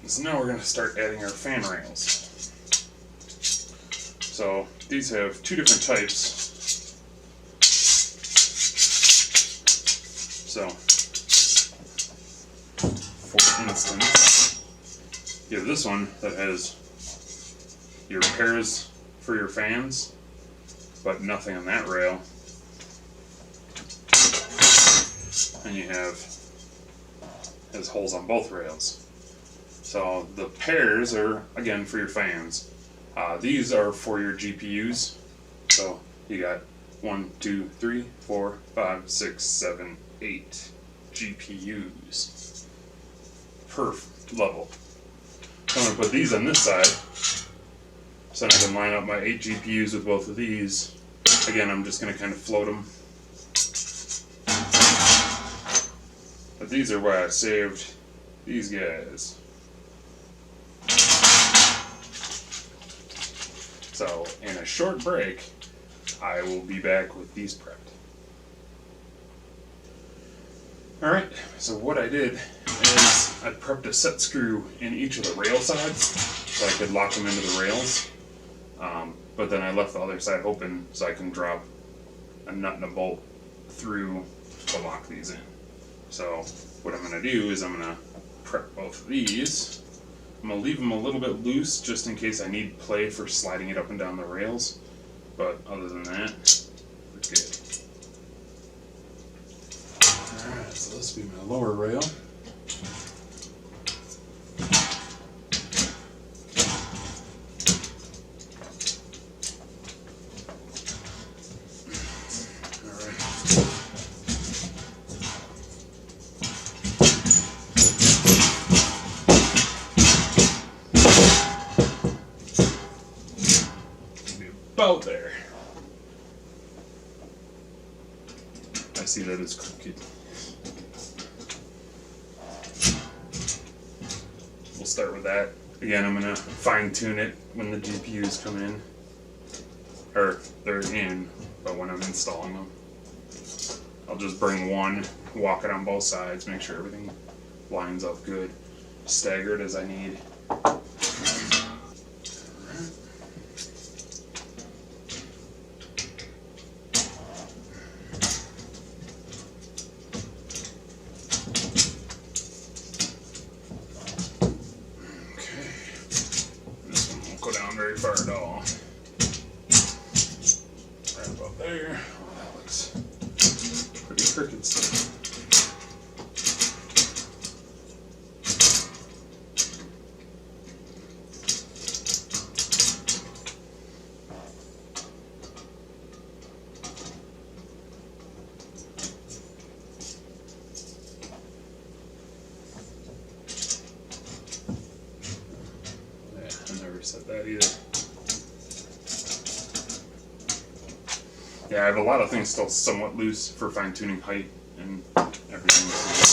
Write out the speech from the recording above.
So now we're going to start adding our fan rails. So these have two different types. So, for instance, you have this one that has your pairs for your fans, but nothing on that rail. And you has holes on both rails. So the pairs are, again, for your fans. These are for your GPUs. So you got 1, 2, 3, 4, 5, 6, 7, 8 GPUs per level. So I'm going to put these on this side, so I can line up my 8 GPUs with both of these. Again, I'm just going to kind of float them. But these are where I saved these guys. So, in a short break, I will be back with these prepped. Alright, so what I did is I prepped a set screw in each of the rail sides so I could lock them into the rails. But then I left the other side open so I can drop a nut and a bolt through to lock these in. So what I'm going to do is I'm going to prep both of these. I'm going to leave them a little bit loose just in case I need play for sliding it up and down the rails. But other than that, we're good. Alright, so this will be my lower rail. About there. I see that it's crooked. We'll start with that. Again, I'm going to fine tune it when the GPUs come in. Or they're in, but when I'm installing them. I'll just bring one, walk it on both sides, make sure everything lines up good. Stagger it as I need. Very far at all. Right about there. Oh, that looks pretty crooked still. Set that either. Yeah, I have a lot of things still somewhat loose for fine tuning height and everything.